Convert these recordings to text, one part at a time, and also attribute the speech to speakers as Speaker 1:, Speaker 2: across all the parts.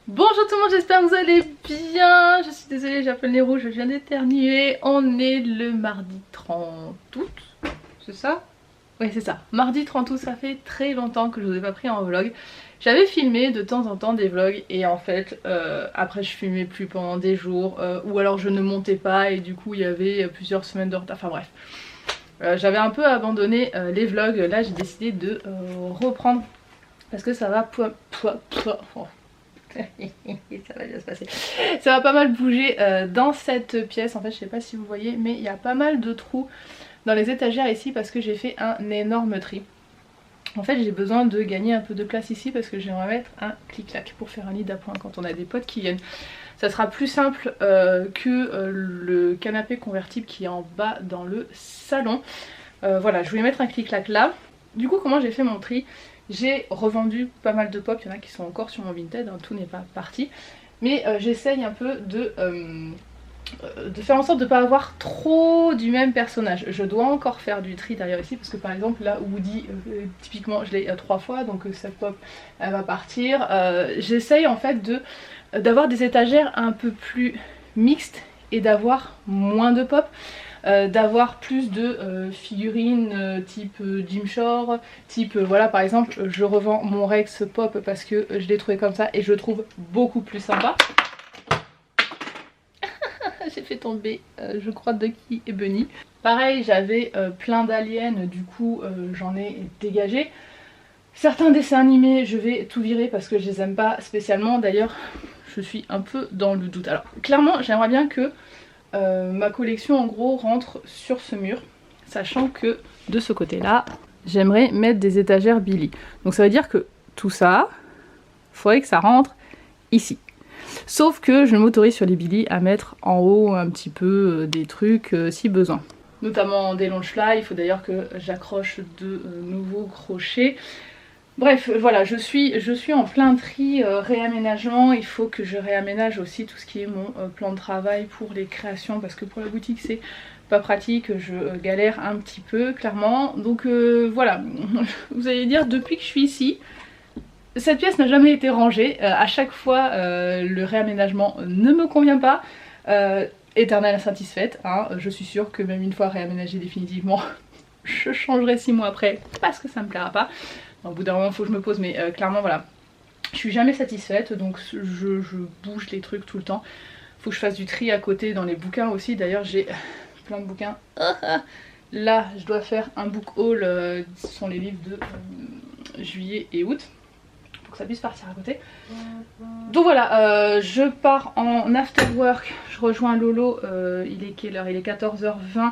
Speaker 1: Bonjour tout le monde, j'espère que vous allez bien. Je suis désolée, j'ai un peu le nez rouge, je viens d'éternuer. On est le mardi 30 août, c'est ça? Oui, c'est ça. Mardi 30 août, ça fait très longtemps que je vous ai pas pris en vlog. J'avais filmé de temps en temps des vlogs et en fait après je filmais plus pendant des jours ou alors je ne montais pas et du coup il y avait plusieurs semaines de retard, enfin bref. J'avais un peu abandonné les vlogs, là j'ai décidé de reprendre parce que ça va oh. Ça va bien se passer. Ça va pas mal bouger dans cette pièce. En fait, je sais pas si vous voyez, mais il y a pas mal de trous dans les étagères ici parce que j'ai fait un énorme tri. En fait, j'ai besoin de gagner un peu de place ici parce que j'aimerais mettre un clic-clac pour faire un lit d'appoint quand on a des potes qui viennent. Ça sera plus simple que le canapé convertible qui est en bas dans le salon. Voilà, je voulais mettre un clic-clac là. Du coup, comment j'ai fait mon tri? J'ai revendu pas mal de pop, il y en a qui sont encore sur mon Vinted, hein, tout n'est pas parti. Mais j'essaye un peu de faire en sorte de ne pas avoir trop du même personnage. Je dois encore faire du tri derrière ici parce que par exemple là Woody, typiquement je l'ai 3 fois donc cette pop elle va partir. J'essaye en fait d'avoir des étagères un peu plus mixtes et d'avoir moins de pop. D'avoir plus de figurines type Jim Shore, type voilà par exemple je revends mon Rex Pop parce que je l'ai trouvé comme ça et je le trouve beaucoup plus sympa. J'ai fait tomber je crois Ducky et Bunny. Pareil j'avais plein d'aliens, du coup j'en ai dégagé. Certains dessins animés je vais tout virer parce que je les aime pas spécialement, d'ailleurs je suis un peu dans le doute. Alors clairement j'aimerais bien que ma collection en gros rentre sur ce mur, sachant que de ce côté là j'aimerais mettre des étagères Billy. Donc ça veut dire que tout ça, il faudrait que ça rentre ici. Sauf que je m'autorise sur les Billy à mettre en haut un petit peu des trucs si besoin. Notamment des longes là, il faut d'ailleurs que j'accroche de nouveaux crochets. Bref, voilà, je suis en plein tri réaménagement. Il faut que je réaménage aussi tout ce qui est mon plan de travail pour les créations parce que pour la boutique c'est pas pratique, je galère un petit peu clairement. Donc voilà, vous allez dire depuis que je suis ici, cette pièce n'a jamais été rangée. À chaque fois le réaménagement ne me convient pas. Éternelle insatisfaite, hein. Je suis sûre que même une fois réaménagée définitivement, je changerai 6 mois après parce que ça me plaira pas. Au bout d'un moment il faut que je me pose, mais clairement voilà, je suis jamais satisfaite donc je bouge les trucs tout le temps. Faut que je fasse du tri à côté dans les bouquins aussi, d'ailleurs j'ai plein de bouquins. Là je dois faire un book haul, ce sont les livres de juillet et août pour que ça puisse partir à côté. Donc voilà, je pars en after work, je rejoins Lolo, il est quelle heure? Il est 14h20.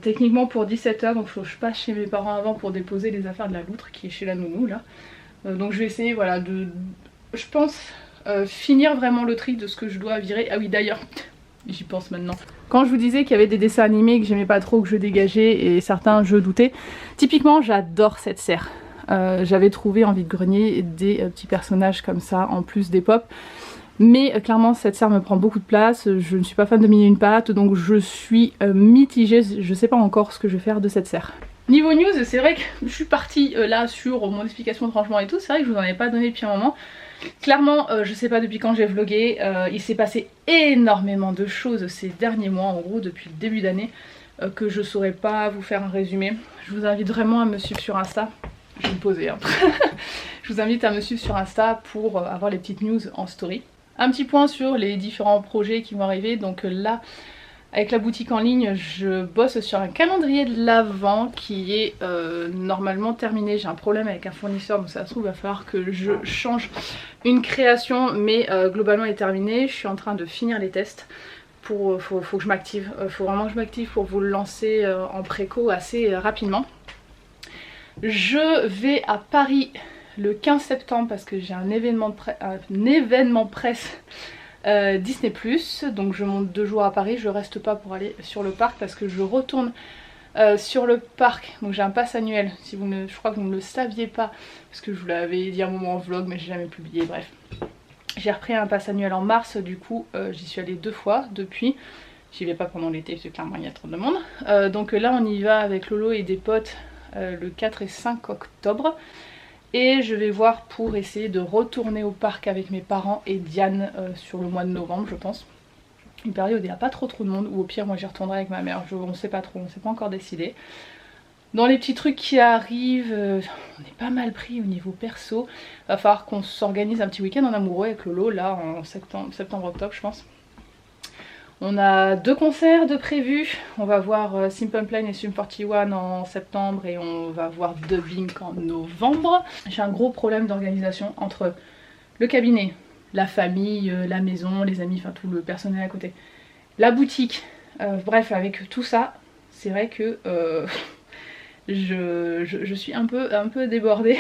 Speaker 1: Techniquement pour 17h, donc faut que je passe chez mes parents avant pour déposer les affaires de la loutre qui est chez la nounou là. Donc je vais essayer voilà de, je pense, finir vraiment le tri de ce que je dois virer. Ah oui d'ailleurs, j'y pense maintenant. Quand je vous disais qu'il y avait des dessins animés que j'aimais pas trop, que je dégageais et certains je doutais, typiquement j'adore cette serre. J'avais trouvé en vide-grenier des petits personnages comme ça en plus des pop. Mais clairement cette serre me prend beaucoup de place, je ne suis pas fan de 1001 pattes donc je suis mitigée, je sais pas encore ce que je vais faire de cette serre. Niveau news, c'est vrai que je suis partie là sur mon explication de rangement et tout, c'est vrai que je vous en ai pas donné depuis un moment. Clairement je sais pas depuis quand j'ai vlogué, il s'est passé énormément de choses ces derniers mois, en gros depuis le début d'année, que je saurais pas vous faire un résumé. Je vous invite vraiment à me suivre sur Insta. Je vais me poser hein. Je vous invite à me suivre sur Insta pour avoir les petites news en story. Un petit point sur les différents projets qui vont arriver. Donc là, avec la boutique en ligne, je bosse sur un calendrier de l'Avent qui est normalement terminé. J'ai un problème avec un fournisseur, donc ça se trouve, il va falloir que je change une création, mais globalement elle est terminée. Je suis en train de finir les tests. Faut que je m'active. Faut vraiment que je m'active pour vous le lancer en préco assez rapidement. Je vais à Paris le 15 septembre parce que j'ai un événement presse Disney+, donc je monte 2 jours à Paris, je reste pas pour aller sur le parc parce que je retourne sur le parc, donc j'ai un pass annuel, si vous ne, je crois que vous ne le saviez pas parce que je vous l'avais dit à un moment en vlog mais j'ai jamais publié, bref. J'ai repris un pass annuel en mars, du coup j'y suis allée 2 fois depuis, j'y vais pas pendant l'été parce que clairement il y a trop de monde. Donc là on y va avec Lolo et des potes le 4 et 5 octobre. Et je vais voir pour essayer de retourner au parc avec mes parents et Diane sur le mois de novembre je pense. Une période où il n'y a pas trop de monde, ou au pire moi j'y retournerai avec ma mère, on sait pas trop, on s'est pas encore décidé. Dans les petits trucs qui arrivent, on est pas mal pris au niveau perso. Va falloir qu'on s'organise un petit week-end en amoureux avec Lolo là en septembre-octobre je pense. On a 2 concerts de prévus, on va voir Simple Plan et Sum 41 en septembre et on va voir Dubbing en novembre. J'ai un gros problème d'organisation entre le cabinet, la famille, la maison, les amis, enfin tout le personnel à côté, la boutique, bref avec tout ça, c'est vrai que je suis un peu débordée.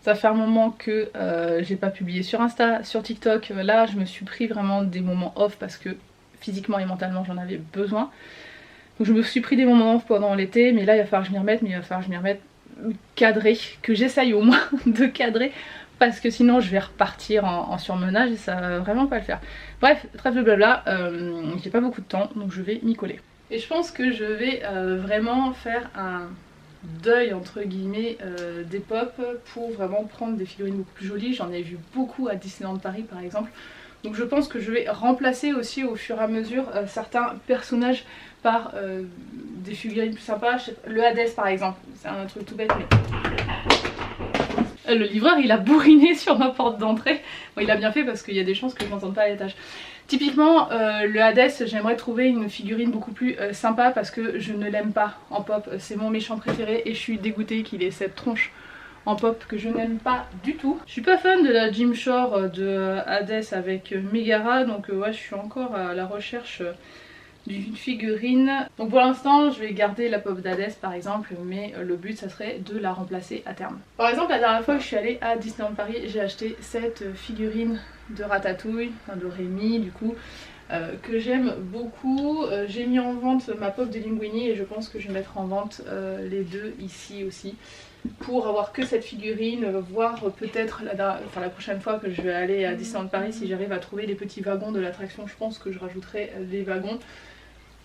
Speaker 1: Ça fait un moment que j'ai pas publié sur Insta, sur TikTok, là je me suis pris vraiment des moments off parce que physiquement et mentalement j'en avais besoin. Donc je me suis pris des moments off pendant l'été, mais là il va falloir que je m'y remette, mais il va falloir que je m'y remette cadré, que j'essaye au moins de cadrer, parce que sinon je vais repartir en surmenage et ça va vraiment pas le faire. Bref, trêve de blabla, j'ai pas beaucoup de temps donc je vais m'y coller. Et je pense que je vais vraiment faire un deuil entre guillemets des pop pour vraiment prendre des figurines beaucoup plus jolies. J'en ai vu beaucoup à Disneyland Paris par exemple. Donc je pense que je vais remplacer aussi au fur et à mesure certains personnages par des figurines plus sympas. Le Hades par exemple, c'est un truc tout bête mais... Le livreur il a bourriné sur ma porte d'entrée. Bon, il a bien fait parce qu'il y a des chances que je m'entende pas à l'étage. Typiquement le Hades, j'aimerais trouver une figurine beaucoup plus sympa parce que je ne l'aime pas en pop. C'est mon méchant préféré et je suis dégoûtée qu'il ait cette tronche en pop que je n'aime pas du tout. Je suis pas fan de la Jim Shore de Hades avec Megara, donc ouais je suis encore à la recherche d'une figurine. Donc pour l'instant je vais garder la pop d'Hades par exemple, mais le but ça serait de la remplacer à terme. Par exemple la dernière fois que je suis allée à Disneyland Paris, j'ai acheté cette figurine de Ratatouille, enfin de Rémi du coup, que j'aime beaucoup. J'ai mis en vente ma pop de Linguini et je pense que je vais mettre en vente les deux ici aussi, pour avoir que cette figurine, voir peut-être la prochaine fois que je vais aller à Disneyland Paris, si j'arrive à trouver les petits wagons de l'attraction, je pense que je rajouterai des wagons.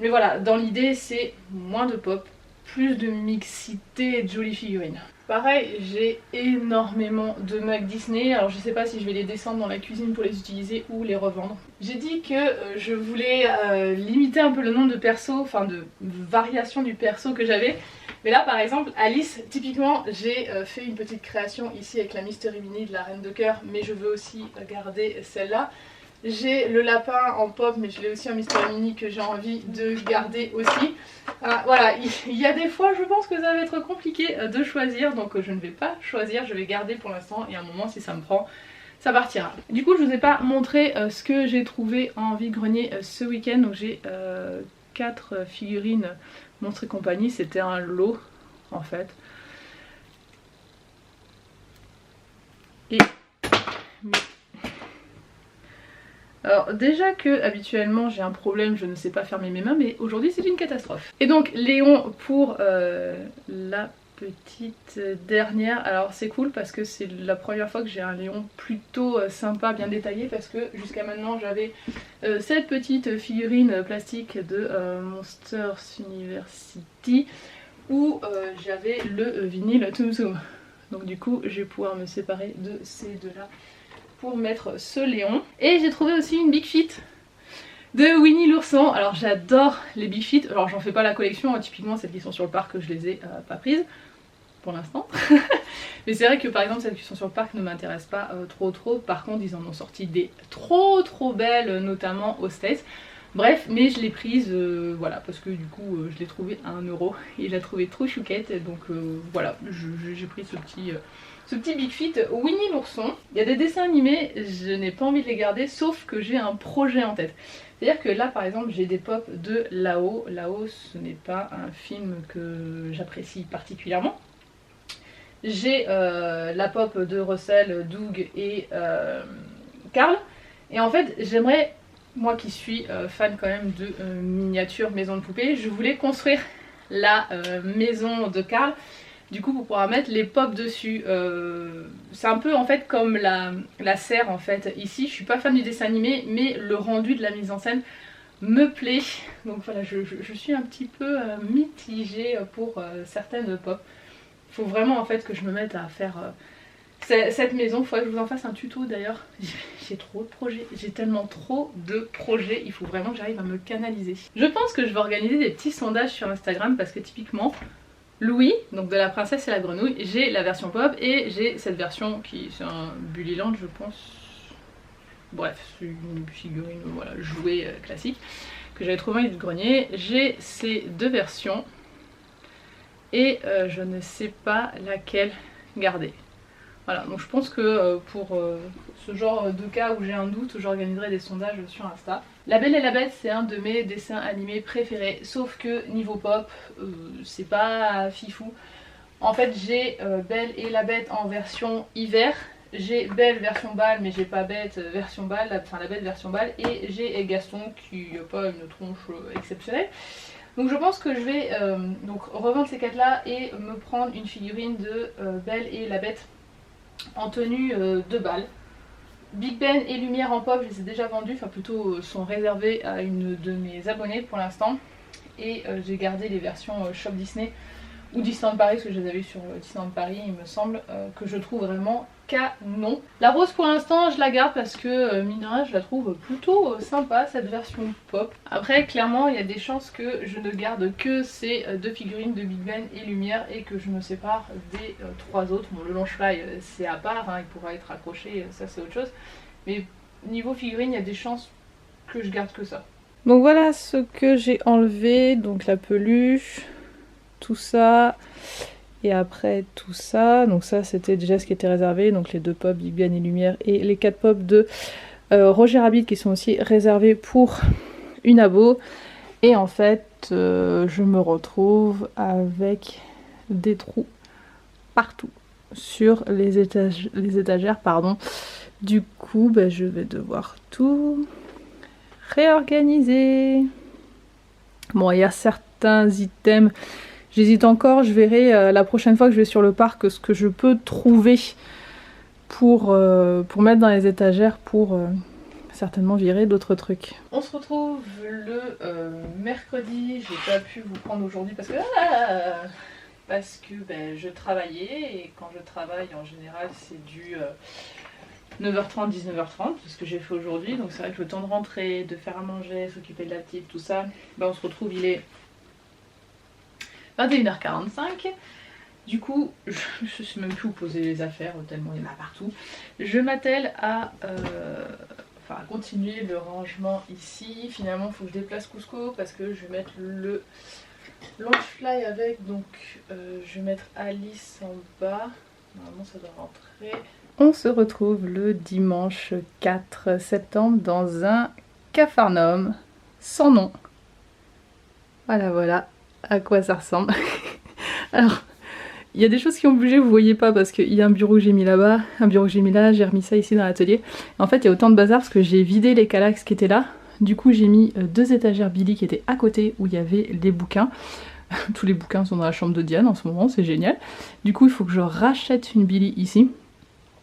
Speaker 1: Mais voilà, dans l'idée c'est moins de pop, plus de mixité et de jolies figurines. Pareil, j'ai énormément de mugs Disney, alors je sais pas si je vais les descendre dans la cuisine pour les utiliser ou les revendre. J'ai dit que je voulais limiter un peu le nombre de persos, enfin de variations du perso que j'avais. Mais là par exemple, Alice, typiquement j'ai fait une petite création ici avec la Mystery Mini de la Reine de Cœur, mais je veux aussi garder celle-là. J'ai le lapin en pop mais je l'ai aussi en Mystery Mini que j'ai envie de garder aussi. Voilà, il y a des fois je pense que ça va être compliqué de choisir, donc je ne vais pas choisir, je vais garder pour l'instant et à un moment si ça me prend, ça partira. Du coup je vous ai pas montré ce que j'ai trouvé en vide-grenier ce week-end, donc j'ai 4 figurines Monstres et compagnie, c'était un lot en fait. Et... Alors déjà que habituellement j'ai un problème, je ne sais pas fermer mes mains, mais aujourd'hui c'est une catastrophe. Et donc Léon pour la petite dernière, alors c'est cool parce que c'est la première fois que j'ai un Léon plutôt sympa, bien détaillé, parce que jusqu'à maintenant j'avais cette petite figurine plastique de Monsters University où j'avais le vinyle Tsum Tsum. Donc du coup je vais pouvoir me séparer de ces deux là pour mettre ce Léon. Et j'ai trouvé aussi une Big Fit de Winnie l'ourson. Alors j'adore les Big Fit, alors j'en fais pas la collection, typiquement celles qui sont sur le parc je les ai pas prises pour l'instant. Mais c'est vrai que par exemple celles qui sont sur le parc ne m'intéressent pas trop. Par contre ils en ont sorti des trop belles, notamment aux States. Bref, mais je l'ai prise voilà, parce que du coup je l'ai trouvée à 1 € et je l'ai trouvée trop chouquette, donc voilà, j'ai pris ce petit Big Fit Winnie l'ourson. Il y a des dessins animés, je n'ai pas envie de les garder, sauf que j'ai un projet en tête. C'est-à-dire que là par exemple j'ai des pop de Lao. Lao ce n'est pas un film que j'apprécie particulièrement. J'ai la pop de Russell, Doug et Carl. Et en fait j'aimerais, moi qui suis fan quand même de miniatures maison de poupée, je voulais construire la maison de Carl. Du coup pour pouvoir mettre les pop dessus, c'est un peu en fait comme la serre en fait. Ici je suis pas fan du dessin animé mais le rendu de la mise en scène me plaît. Donc voilà, je suis un petit peu mitigée pour certaines pop. Il faut vraiment en fait que je me mette à faire Cette maison, il faudrait que je vous en fasse un tuto d'ailleurs. J'ai trop de projets, j'ai tellement trop de projets, il faut vraiment que j'arrive à me canaliser. Je pense que je vais organiser des petits sondages sur Instagram parce que typiquement, Louis, donc de la princesse et la grenouille, j'ai la version pop et j'ai cette version qui c'est un Bullyland je pense. Bref, c'est une figurine voilà, jouet classique que j'avais trouvé dans le grenier. J'ai ces deux versions et je ne sais pas laquelle garder. Voilà, donc je pense que pour ce genre de cas où j'ai un doute, j'organiserai des sondages sur Insta. La Belle et la Bête, c'est un de mes dessins animés préférés, sauf que niveau pop, c'est pas fifou. En fait, j'ai Belle et la Bête en version hiver, j'ai Belle version balle, mais j'ai pas Bête version balle, enfin la Bête version balle, et j'ai Gaston qui n'a pas une tronche exceptionnelle. Donc je pense que je vais donc revendre ces 4 là et me prendre une figurine de Belle et la Bête en tenue de balle. Big Ben et Lumière en pop, je les ai déjà vendus, enfin plutôt sont réservés à une de mes abonnées pour l'instant. Et j'ai gardé les versions Shop Disney ou Disneyland Paris, parce que je les avais sur Disneyland Paris, il me semble, que je trouve vraiment canon. La rose pour l'instant je la garde parce que mine de rien, je la trouve plutôt sympa cette version pop. Après clairement il y a des chances que je ne garde que ces deux figurines de Big Ben et Lumière et que je me sépare des 3 autres. Bon, le Launchfly c'est à part, hein, il pourra être accroché, ça c'est autre chose. Mais niveau figurine il y a des chances que je garde que ça. Donc voilà ce que j'ai enlevé, donc la peluche, tout ça, et après tout ça, donc ça c'était déjà ce qui était réservé, donc les 2 pop Big Ben et Lumière et les 4 pop de Roger Rabbit qui sont aussi réservés pour une abo. Et en fait je me retrouve avec des trous partout sur les étagères pardon. Du coup bah, je vais devoir tout réorganiser. Bon, il y a certains items, j'hésite encore, je verrai la prochaine fois que je vais sur le parc ce que je peux trouver pour mettre dans les étagères pour certainement virer d'autres trucs. On se retrouve le mercredi, j'ai pas pu vous prendre aujourd'hui parce que ben, je travaillais et quand je travaille en général c'est du 9h30, 19h30, c'est ce que j'ai fait aujourd'hui, donc c'est vrai que le temps de rentrer, de faire à manger, s'occuper de la petite, tout ça, ben on se retrouve, il est 21h45. Du coup, je sais même plus où poser les affaires, tellement il y en a partout. Je m'attelle à continuer le rangement ici. Finalement, il faut que je déplace Cusco parce que je vais mettre le Launchfly avec, donc je vais mettre Alice en bas. Normalement, ça doit rentrer. On se retrouve le dimanche 4 septembre dans un Capharnaüm sans nom. Voilà à quoi ça ressemble. Alors, il y a des choses qui ont bougé, vous voyez pas, parce qu'il y a un bureau que j'ai mis là-bas, un bureau que j'ai mis là, j'ai remis ça ici dans l'atelier. En fait, il y a autant de bazar parce que j'ai vidé les calax qui étaient là. Du coup, j'ai mis 2 étagères Billy qui étaient à côté où il y avait les bouquins. Tous les bouquins sont dans la chambre de Diane en ce moment, c'est génial. Du coup, il faut que je rachète une Billy ici.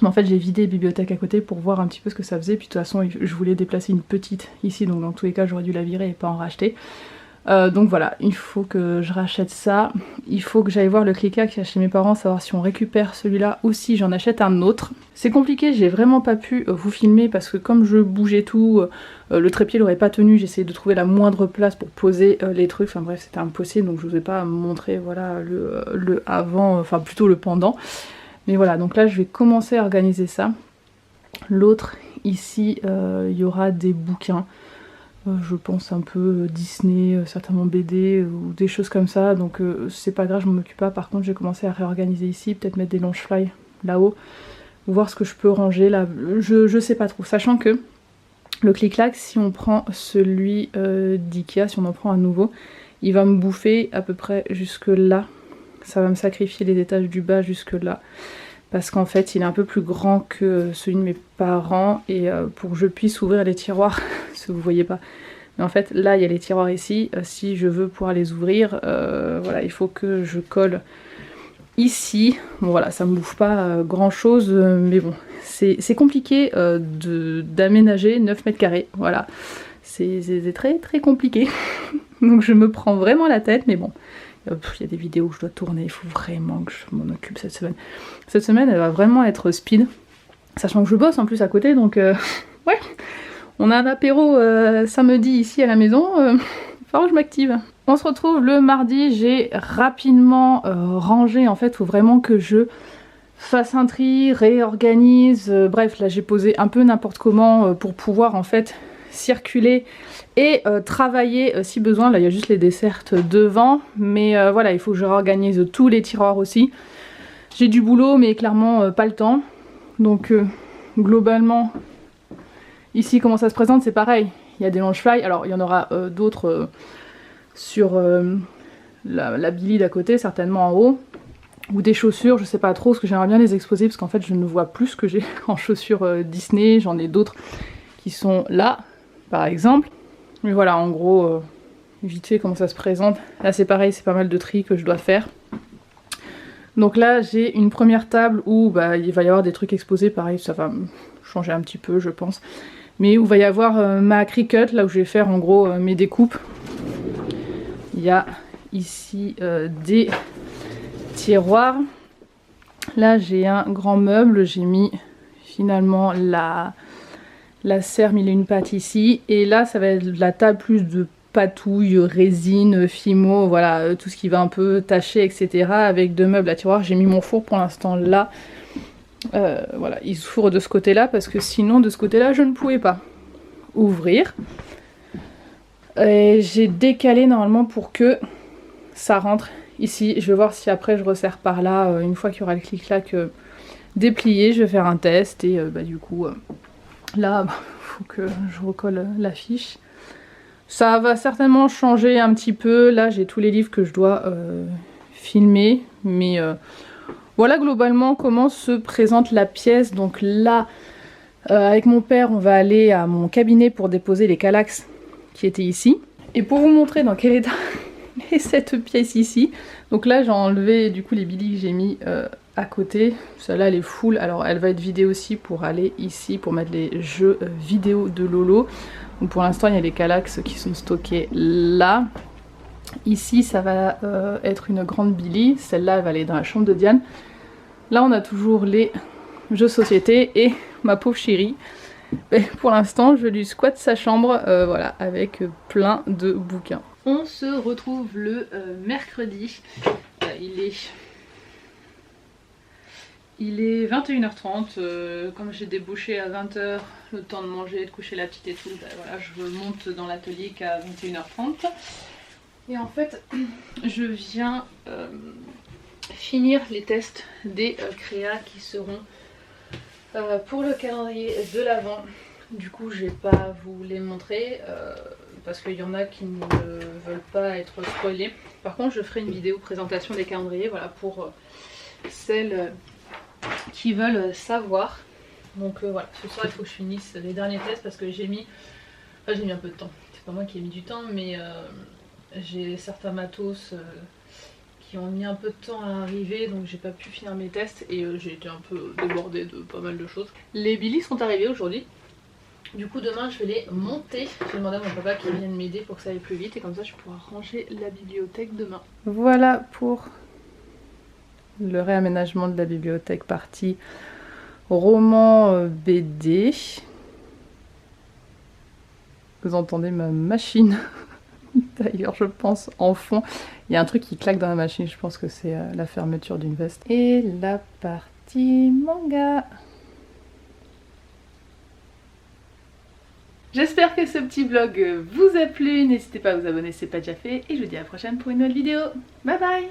Speaker 1: Mais en fait, j'ai vidé les bibliothèques à côté pour voir un petit peu ce que ça faisait. Puis de toute façon, je voulais déplacer une petite ici, donc dans tous les cas, j'aurais dû la virer et pas en racheter. Donc voilà, il faut que je rachète ça. Il faut que j'aille voir le cliquet qu'il y a chez mes parents, savoir si on récupère celui-là ou si j'en achète un autre. C'est compliqué, j'ai vraiment pas pu vous filmer parce que comme je bougeais tout, le trépied n'aurait pas tenu, j'essayais de trouver la moindre place pour poser les trucs, enfin bref c'était impossible, donc je vous ai pas montré voilà, le avant, enfin plutôt le pendant. Mais voilà, donc là je vais commencer à organiser ça. L'autre ici, il y aura des bouquins. Je pense un peu Disney, certainement BD ou des choses comme ça, donc c'est pas grave, je m'en occupe pas. Par contre, j'ai commencé à réorganiser ici, peut-être mettre des Launchfly là-haut, voir ce que je peux ranger là. Je sais pas trop, sachant que le clic-clac, si on prend celui d'Ikea, si on en prend un nouveau, il va me bouffer à peu près jusque là. Ça va me sacrifier les étages du bas jusque là. Parce qu'en fait il est un peu plus grand que celui de mes parents et pour que je puisse ouvrir les tiroirs, ce que vous voyez pas, mais en fait là il y a les tiroirs ici, si je veux pouvoir les ouvrir, voilà, il faut que je colle ici. Bon voilà, ça me bouffe pas grand chose, mais bon, c'est compliqué d'aménager 9 mètres carrés, voilà, c'est très très compliqué, donc je me prends vraiment la tête, mais bon, Il y a des vidéos que je dois tourner, il faut vraiment que je m'en occupe cette semaine. Cette semaine, elle va vraiment être speed, sachant que je bosse en plus à côté, donc ouais. On a un apéro samedi ici à la maison, il va falloir que je m'active. On se retrouve le mardi, j'ai rapidement rangé, en fait, il faut vraiment que je fasse un tri, réorganise, bref, là j'ai posé un peu n'importe comment pour pouvoir en fait circuler et travailler si besoin. Là il y a juste les desserts devant, mais voilà, il faut que je réorganise tous les tiroirs aussi. J'ai du boulot mais clairement pas le temps, donc globalement ici comment ça se présente, c'est pareil, il y a des Loungefly, alors il y en aura d'autres sur la Billy d'à côté, certainement en haut, ou des chaussures, je sais pas trop, parce que j'aimerais bien les exposer, parce qu'en fait je ne vois plus ce que j'ai en chaussures Disney, j'en ai d'autres qui sont là, par exemple. Mais voilà, en gros, vite fait comment ça se présente. Là c'est pareil, c'est pas mal de tri que je dois faire. Donc là j'ai une première table où bah, il va y avoir des trucs exposés, pareil, ça va changer un petit peu je pense. Mais où va y avoir ma Cricut, là où je vais faire en gros mes découpes. Il y a ici des tiroirs. Là j'ai un grand meuble, j'ai mis finalement la serre mille et une pattes ici, et là ça va être la table plus de patouille, résine, fimo, voilà, tout ce qui va un peu tacher etc, avec deux meubles à tiroirs. J'ai mis mon four pour l'instant là, voilà, il s'ouvre de ce côté là parce que sinon de ce côté là je ne pouvais pas ouvrir, et j'ai décalé normalement pour que ça rentre ici. Je vais voir si après je resserre par là, une fois qu'il y aura le clic-clac déplié, je vais faire un test, et bah, du coup là faut que je recolle l'affiche. Ça va certainement changer un petit peu, là j'ai tous les livres que je dois filmer, mais voilà globalement comment se présente la pièce. Donc là avec mon père on va aller à mon cabinet pour déposer les Kallax qui étaient ici, et pour vous montrer dans quel état est cette pièce ici, donc là j'ai enlevé du coup les Billy que j'ai mis à côté, celle-là elle est full, alors elle va être vidée aussi pour aller ici pour mettre les jeux vidéo de Lolo. Donc pour l'instant il y a les Kallax qui sont stockés là. Ici ça va être une grande Billy, celle-là elle va aller dans la chambre de Diane. Là on a toujours les jeux société et ma pauvre chérie. Mais pour l'instant je lui squatte sa chambre, voilà, avec plein de bouquins. On se retrouve le mercredi, il est 21h30, comme j'ai débouché à 20h, le temps de manger, de coucher la petite et tout, bah voilà, je monte dans l'atelier qu'à 21h30. Et en fait, je viens finir les tests des créas qui seront pour le calendrier de l'Avent. Du coup, je vais pas vous les montrer parce qu'il y en a qui ne veulent pas être spoilés. Par contre, je ferai une vidéo présentation des calendriers, voilà, pour celles qui veulent savoir. Donc voilà, ce soir il faut que je finisse les derniers tests parce que j'ai mis un peu de temps. C'est pas moi qui ai mis du temps, mais j'ai certains matos qui ont mis un peu de temps à arriver, donc j'ai pas pu finir mes tests et j'ai été un peu débordée de pas mal de choses. Les Billy sont arrivés aujourd'hui. Du coup demain je vais les monter. J'ai demandé à mon papa qu'il vienne m'aider pour que ça aille plus vite, et comme ça je pourrai ranger la bibliothèque demain. Voilà pour le réaménagement de la bibliothèque partie roman BD. Vous entendez ma machine d'ailleurs je pense en fond. Il y a un truc qui claque dans la machine, je pense que c'est la fermeture d'une veste. Et la partie manga. J'espère que ce petit vlog vous a plu, n'hésitez pas à vous abonner si ce n'est pas déjà fait, et je vous dis à la prochaine pour une nouvelle vidéo. Bye bye!